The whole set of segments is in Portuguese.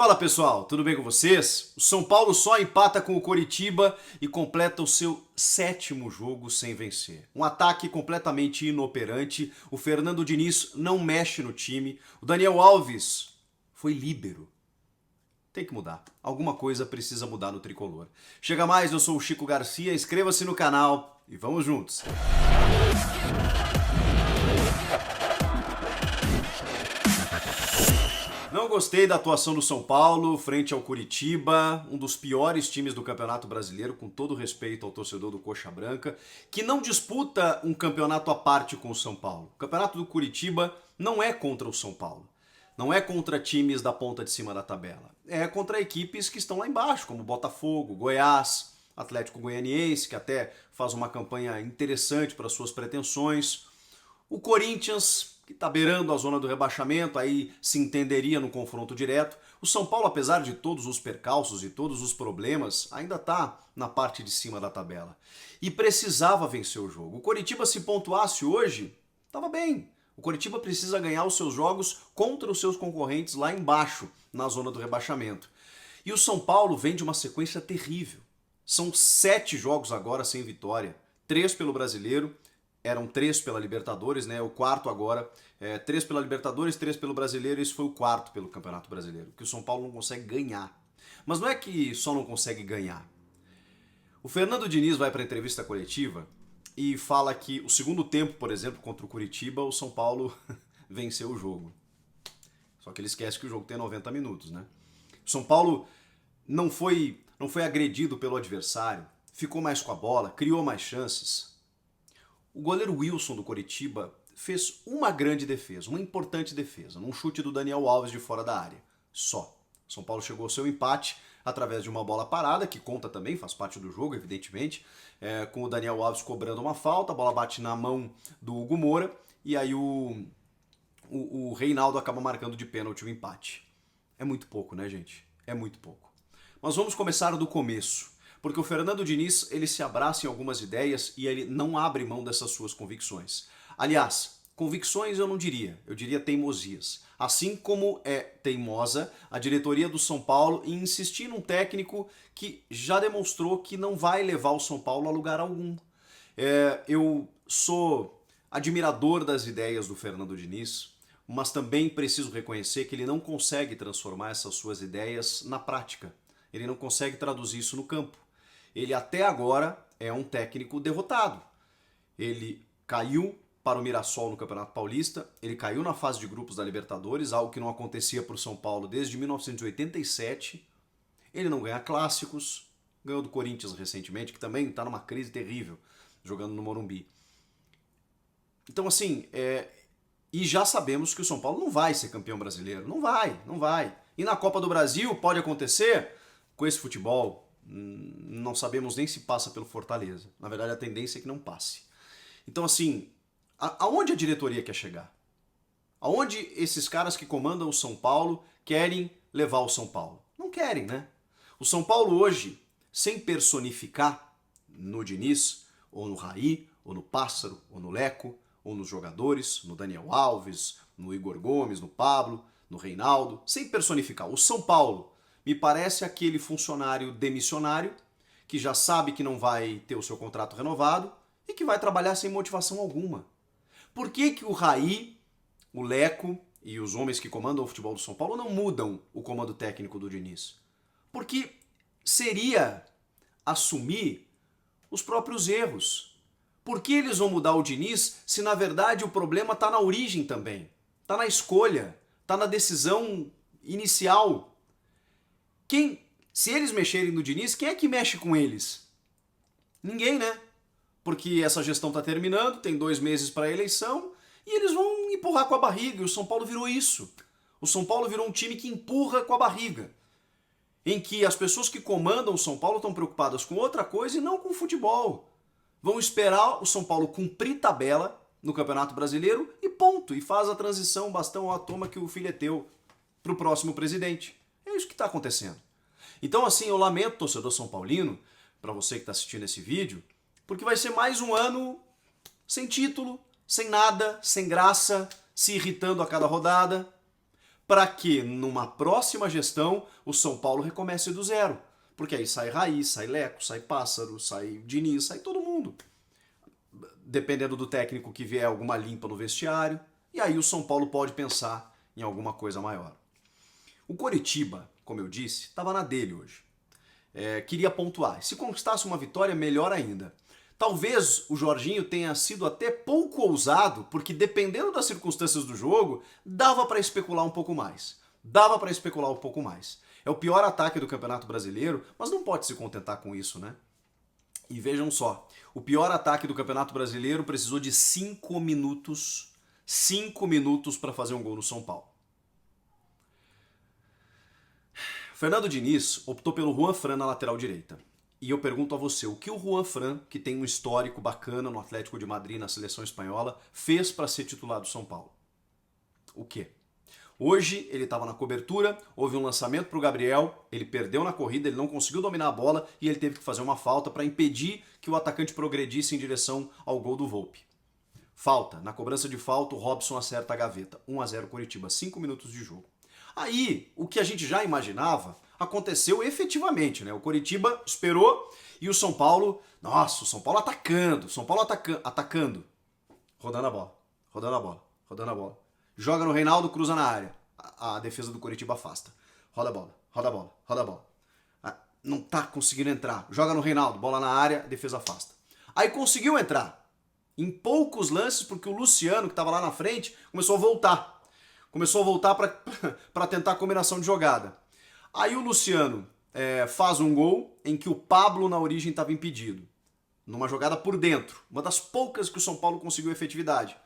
Fala pessoal, tudo bem com vocês? O São Paulo só empata com o Coritiba e completa o seu 7º jogo sem vencer. Um ataque completamente inoperante, o Fernando Diniz não mexe no time, o Daniel Alves foi líbero. Tem que mudar, alguma coisa precisa mudar no tricolor. Chega mais, eu sou o Chico Garcia, inscreva-se no canal e vamos juntos! Não gostei da atuação do São Paulo frente ao Coritiba, um dos piores times do Campeonato Brasileiro, com todo respeito ao torcedor do Coxa Branca, que não disputa um campeonato à parte com o São Paulo. O campeonato do Coritiba não é contra o São Paulo, não é contra times da ponta de cima da tabela, é contra equipes que estão lá embaixo, como Botafogo, Goiás, Atlético Goianiense, que até faz uma campanha interessante para suas pretensões, o Corinthians, que está beirando a zona do rebaixamento, aí se entenderia no confronto direto. O São Paulo, apesar de todos os percalços e todos os problemas, ainda está na parte de cima da tabela. E precisava vencer o jogo. O Coritiba, se pontuasse hoje, estava bem. O Coritiba precisa ganhar os seus jogos contra os seus concorrentes lá embaixo, na zona do rebaixamento. E o São Paulo vem de uma sequência terrível. São 7 jogos agora sem vitória. 3 pelo Brasileiro. Eram 3 pela Libertadores, né? O quarto agora. 3 pela Libertadores, 3 pelo Brasileiro, e esse foi o quarto pelo Campeonato Brasileiro, que o São Paulo não consegue ganhar. Mas não é que só não consegue ganhar. O Fernando Diniz vai para a entrevista coletiva e fala que o segundo tempo, por exemplo, contra o Coritiba, o São Paulo venceu o jogo. Só que ele esquece que o jogo tem 90 minutos, né? O São Paulo não foi agredido pelo adversário, ficou mais com a bola, criou mais chances. O goleiro Wilson do Coritiba fez uma grande defesa, uma importante defesa, num chute do Daniel Alves de fora da área. Só. São Paulo chegou ao seu empate através de uma bola parada, que conta também, faz parte do jogo, evidentemente, com o Daniel Alves cobrando uma falta, a bola bate na mão do Hugo Moura, e aí o Reinaldo acaba marcando de pênalti o empate. É muito pouco, né, gente? É muito pouco. Mas vamos começar do começo. Porque o Fernando Diniz, ele se abraça em algumas ideias e ele não abre mão dessas suas convicções. Aliás, convicções eu não diria, eu diria teimosias. Assim como é teimosa a diretoria do São Paulo em insistir num técnico que já demonstrou que não vai levar o São Paulo a lugar algum. Eu sou admirador das ideias do Fernando Diniz, mas também preciso reconhecer que ele não consegue transformar essas suas ideias na prática. Ele não consegue traduzir isso no campo. Ele até agora é um técnico derrotado. Ele caiu para o Mirassol no Campeonato Paulista, ele caiu na fase de grupos da Libertadores, algo que não acontecia para o São Paulo desde 1987. Ele não ganha clássicos, ganhou do Corinthians recentemente, que também está numa crise terrível, jogando no Morumbi. Então assim, e já sabemos que o São Paulo não vai ser campeão brasileiro. Não vai. E na Copa do Brasil pode acontecer com esse futebol. Não sabemos nem se passa pelo Fortaleza. Na verdade, a tendência é que não passe. Então, assim, aonde a diretoria quer chegar? Aonde esses caras que comandam o São Paulo querem levar o São Paulo? Não querem, né? O São Paulo hoje, sem personificar no Diniz, ou no Raí, ou no Pássaro, ou no Leco, ou nos jogadores, no Daniel Alves, no Igor Gomes, no Pablo, no Reinaldo, sem personificar. O São Paulo me parece aquele funcionário demissionário que já sabe que não vai ter o seu contrato renovado e que vai trabalhar sem motivação alguma. Por que que o Raí, o Leco e os homens que comandam o futebol do São Paulo não mudam o comando técnico do Diniz? Porque seria assumir os próprios erros. Por que eles vão mudar o Diniz se na verdade o problema está na origem também? Está na escolha, está na decisão inicial. Se eles mexerem no Diniz, quem é que mexe com eles? Ninguém, né? Porque essa gestão está terminando, tem 2 meses para a eleição, e eles vão empurrar com a barriga, e o São Paulo virou isso. O São Paulo virou um time que empurra com a barriga, em que as pessoas que comandam o São Paulo estão preocupadas com outra coisa e não com futebol. Vão esperar o São Paulo cumprir tabela no Campeonato Brasileiro e ponto, e faz a transição bastão à toma que o filho é teu para o próximo presidente. É isso que está acontecendo. Então, assim, eu lamento, torcedor são paulino, para você que está assistindo esse vídeo, porque vai ser mais um ano sem título, sem nada, sem graça, se irritando a cada rodada. para que numa próxima gestão o São Paulo recomece do zero. Porque aí sai Raí, sai Leco, sai Pássaro, sai Diniz, sai todo mundo. Dependendo do técnico que vier, alguma limpa no vestiário. E aí o São Paulo pode pensar em alguma coisa maior. O Coritiba, como eu disse, estava na dele hoje. Queria pontuar. Se conquistasse uma vitória, melhor ainda. Talvez o Jorginho tenha sido até pouco ousado, porque dependendo das circunstâncias do jogo, dava para especular um pouco mais. É o pior ataque do Campeonato Brasileiro, mas não pode se contentar com isso, né? E vejam só, o pior ataque do Campeonato Brasileiro precisou de 5 minutos. 5 minutos para fazer um gol no São Paulo. Fernando Diniz optou pelo Juan Fran na lateral direita. E eu pergunto a você, o que o Juan Fran, que tem um histórico bacana no Atlético de Madrid, na seleção espanhola, fez para ser titular do São Paulo? O quê? Hoje ele estava na cobertura, houve um lançamento para o Gabriel, ele perdeu na corrida, ele não conseguiu dominar a bola e ele teve que fazer uma falta para impedir que o atacante progredisse em direção ao gol do Volpi. Falta. Na cobrança de falta, o Robson acerta a gaveta. 1-0 Coritiba, 5 minutos de jogo. Aí, o que a gente já imaginava, aconteceu efetivamente, né? O Coritiba esperou e o São Paulo... Nossa, o São Paulo atacando, atacando. Rodando a bola. Joga no Reinaldo, cruza na área. A defesa do Coritiba afasta. Roda a bola. Não tá conseguindo entrar. Joga no Reinaldo, bola na área, a defesa afasta. Aí conseguiu entrar. Em poucos lances, porque o Luciano, que estava lá na frente, começou a voltar. Para tentar a combinação de jogada. Aí o Luciano faz um gol em que o Pablo, na origem, estava impedido. Numa jogada por dentro. Uma das poucas que o São Paulo conseguiu efetividade.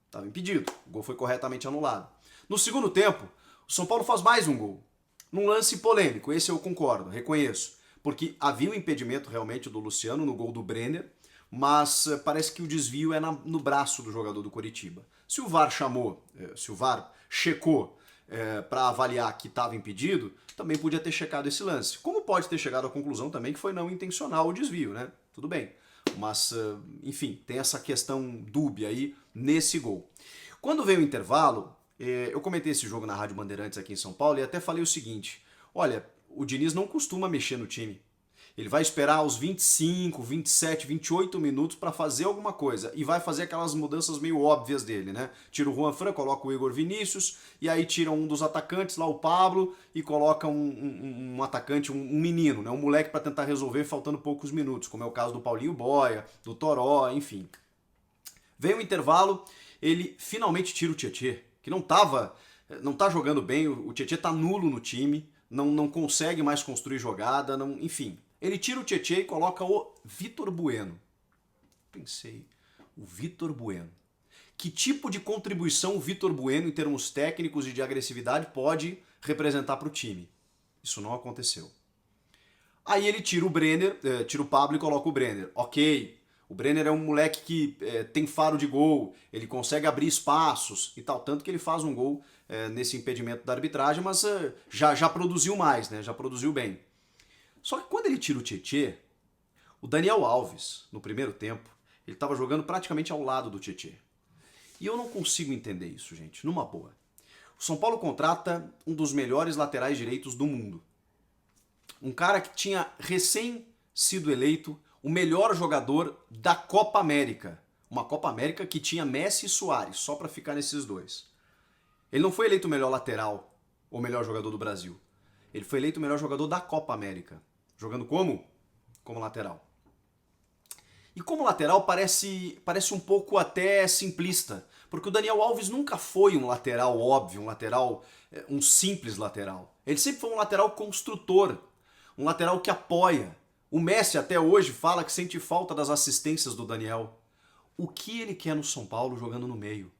Estava impedido. O gol foi corretamente anulado. No segundo tempo, o São Paulo faz mais um gol. Num lance polêmico. Esse eu concordo, reconheço. Porque havia um impedimento realmente do Luciano no gol do Brenner, mas parece que o desvio é no braço do jogador do Coritiba. Se o VAR checou para avaliar que estava impedido, também podia ter checado esse lance. Como pode ter chegado à conclusão também que foi não intencional o desvio, né? Tudo bem. Mas, enfim, tem essa questão dúbia aí nesse gol. Quando veio o intervalo, eu comentei esse jogo na Rádio Bandeirantes aqui em São Paulo e até falei o seguinte: olha, o Diniz não costuma mexer no time. Ele vai esperar os 25, 27, 28 minutos para fazer alguma coisa. E vai fazer aquelas mudanças meio óbvias dele, né? Tira o Juan Fran, coloca o Igor Vinícius, e aí tira um dos atacantes, lá o Pablo, e coloca um atacante, um menino, né? Um moleque para tentar resolver faltando poucos minutos, como é o caso do Paulinho Boia, do Toró, enfim. Veio o intervalo, ele finalmente tira o Tietê, que não tá jogando bem, o Tietê tá nulo no time, não consegue mais construir jogada, enfim. Ele tira o Tietê e coloca o Vitor Bueno. Pensei, o Vitor Bueno. Que tipo de contribuição o Vitor Bueno, em termos técnicos e de agressividade, pode representar para o time? Isso não aconteceu. Aí ele tira o Brenner, tira o Pablo e coloca o Brenner. Ok, o Brenner é um moleque que tem faro de gol, ele consegue abrir espaços e tal, tanto que ele faz um gol nesse impedimento da arbitragem, mas já produziu mais, né? Já produziu bem. Só que quando ele tira o Tietê, o Daniel Alves, no primeiro tempo, ele estava jogando praticamente ao lado do Tietê. E eu não consigo entender isso, gente, numa boa. O São Paulo contrata um dos melhores laterais direitos do mundo. Um cara que tinha recém sido eleito o melhor jogador da Copa América. Uma Copa América que tinha Messi e Suárez, só para ficar nesses dois. Ele não foi eleito o melhor lateral ou melhor jogador do Brasil. Ele foi eleito o melhor jogador da Copa América. Jogando como? Como lateral. E como lateral parece um pouco até simplista, porque o Daniel Alves nunca foi um lateral óbvio, um simples lateral. Ele sempre foi um lateral construtor, um lateral que apoia. O Messi até hoje fala que sente falta das assistências do Daniel. O que ele quer no São Paulo jogando no meio?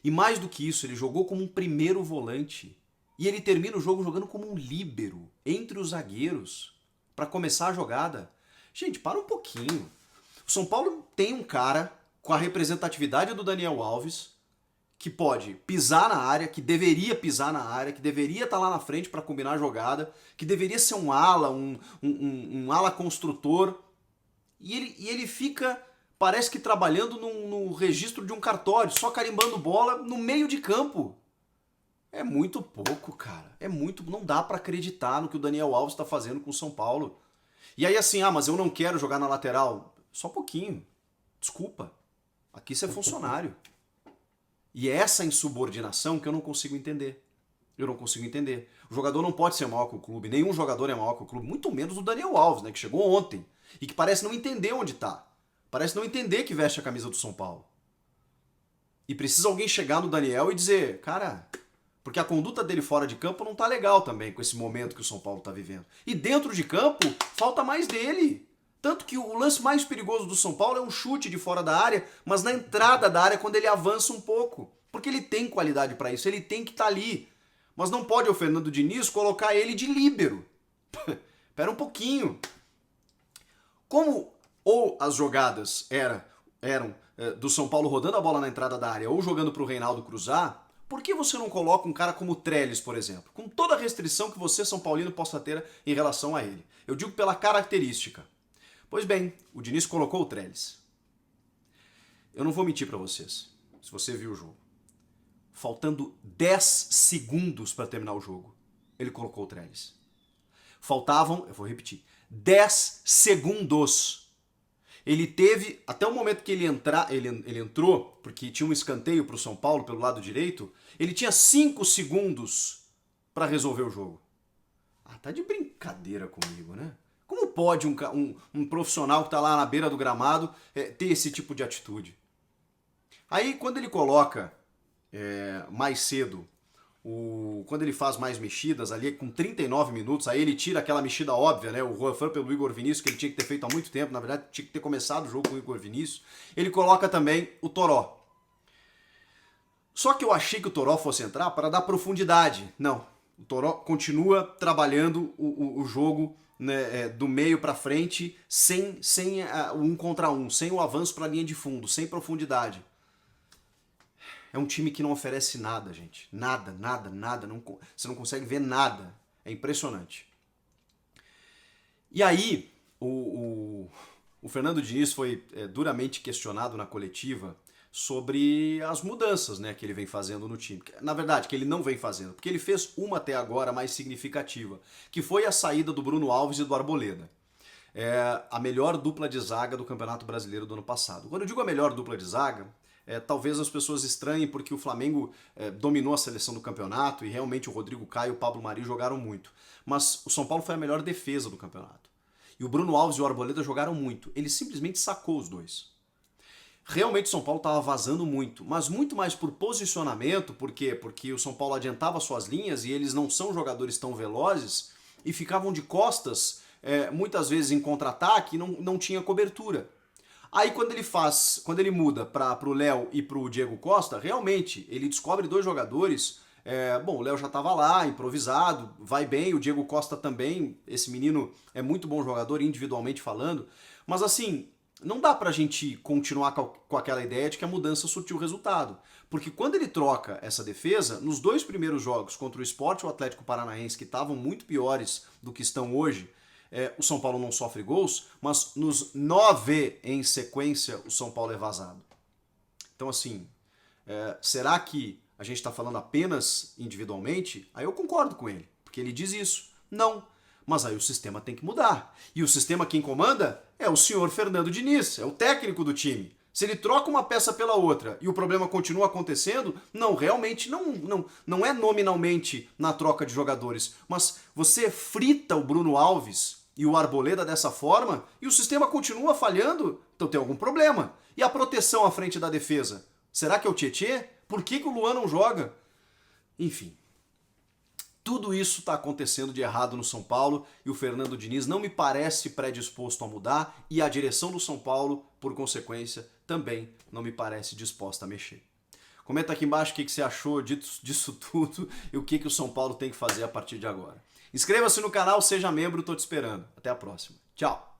E mais do que isso, ele jogou como um primeiro volante. E ele termina o jogo jogando como um líbero, entre os zagueiros, para começar a jogada. Gente, para um pouquinho. O São Paulo tem um cara com a representatividade do Daniel Alves, que pode pisar na área, que deveria pisar na área, que deveria estar lá na frente para combinar a jogada, que deveria ser um ala, um ala construtor. E ele fica, parece que trabalhando no registro de um cartório, só carimbando bola no meio de campo. É muito pouco, cara. É muito. Não dá pra acreditar no que o Daniel Alves tá fazendo com o São Paulo. E aí assim, mas eu não quero jogar na lateral. Só um pouquinho. Desculpa. Aqui você é funcionário. E é essa insubordinação que eu não consigo entender. Eu não consigo entender. O jogador não pode ser maior que o clube. Nenhum jogador é maior que o clube. Muito menos o Daniel Alves, né? Que chegou ontem. E que parece não entender onde tá. Parece não entender que veste a camisa do São Paulo. E precisa alguém chegar no Daniel e dizer, cara, porque a conduta dele fora de campo não tá legal também com esse momento que o São Paulo tá vivendo. E dentro de campo, falta mais dele. Tanto que o lance mais perigoso do São Paulo é um chute de fora da área, mas na entrada da área quando ele avança um pouco. Porque ele tem qualidade para isso, ele tem que estar ali. Mas não pode o Fernando Diniz colocar ele de líbero. Espera um pouquinho. Como ou as jogadas eram do São Paulo rodando a bola na entrada da área ou jogando para o Reinaldo cruzar, por que você não coloca um cara como o Trellis, por exemplo? Com toda a restrição que você, São Paulino, possa ter em relação a ele. Eu digo pela característica. Pois bem, o Diniz colocou o Trellis. Eu não vou mentir para vocês, se você viu o jogo. Faltando 10 segundos para terminar o jogo, ele colocou o Trellis. Faltavam, eu vou repetir, 10 segundos. Ele teve, até o momento que ele entrou, porque tinha um escanteio para o São Paulo pelo lado direito, ele tinha 5 segundos para resolver o jogo. Ah, tá de brincadeira comigo, né? Como pode um profissional que está lá na beira do gramado ter esse tipo de atitude? Aí, quando ele coloca mais cedo, quando ele faz mais mexidas, ali com 39 minutos, aí ele tira aquela mexida óbvia, né? O Juanfran pelo Igor Vinícius, que ele tinha que ter feito há muito tempo, na verdade tinha que ter começado o jogo com o Igor Vinícius. Ele coloca também o Toró. Só que eu achei que o Toró fosse entrar para dar profundidade. Não, o Toró continua trabalhando o jogo, né, do meio para frente, sem o 1 contra 1, sem o avanço para a linha de fundo, sem profundidade. É um time que não oferece nada, gente. Nada, nada, nada. Você não consegue ver nada. É impressionante. E aí, o Fernando Diniz foi duramente questionado na coletiva sobre as mudanças, né, que ele vem fazendo no time. Na verdade, que ele não vem fazendo, porque ele fez uma até agora mais significativa, que foi a saída do Bruno Alves e do Arboleda. A melhor dupla de zaga do Campeonato Brasileiro do ano passado. Quando eu digo a melhor dupla de zaga, talvez as pessoas estranhem porque o Flamengo dominou a seleção do campeonato e realmente o Rodrigo Caio e o Pablo Mari jogaram muito. Mas o São Paulo foi a melhor defesa do campeonato. E o Bruno Alves e o Arboleda jogaram muito. Ele simplesmente sacou os dois. Realmente o São Paulo estava vazando muito, mas muito mais por posicionamento. Por quê? Porque o São Paulo adiantava suas linhas e eles não são jogadores tão velozes e ficavam de costas, muitas vezes em contra-ataque e não tinha cobertura. Aí quando ele muda para o Léo e para o Diego Costa, realmente ele descobre dois jogadores. O Léo já estava lá, improvisado, vai bem, o Diego Costa também. Esse menino é muito bom jogador, individualmente falando. Mas assim, não dá pra gente continuar com aquela ideia de que a mudança surtiu resultado. Porque quando ele troca essa defesa, nos 2 primeiros jogos contra o Sport e o Atlético Paranaense, que estavam muito piores do que estão hoje, o São Paulo não sofre gols, mas nos 9 em sequência o São Paulo é vazado. Então assim, será que a gente está falando apenas individualmente? Aí eu concordo com ele, porque ele diz isso. Não, mas aí o sistema tem que mudar. E o sistema quem comanda é o senhor Fernando Diniz, é o técnico do time. Se ele troca uma peça pela outra e o problema continua acontecendo, realmente não é nominalmente na troca de jogadores, mas você frita o Bruno Alves e o Arboleda dessa forma e o sistema continua falhando, então tem algum problema. E a proteção à frente da defesa? Será que é o Tietê? Por que o Luan não joga? Enfim, tudo isso está acontecendo de errado no São Paulo e o Fernando Diniz não me parece predisposto a mudar e a direção do São Paulo, por consequência, também não me parece disposta a mexer. Comenta aqui embaixo o que você achou disso tudo e o que o São Paulo tem que fazer a partir de agora. Inscreva-se no canal, seja membro, estou te esperando. Até a próxima. Tchau!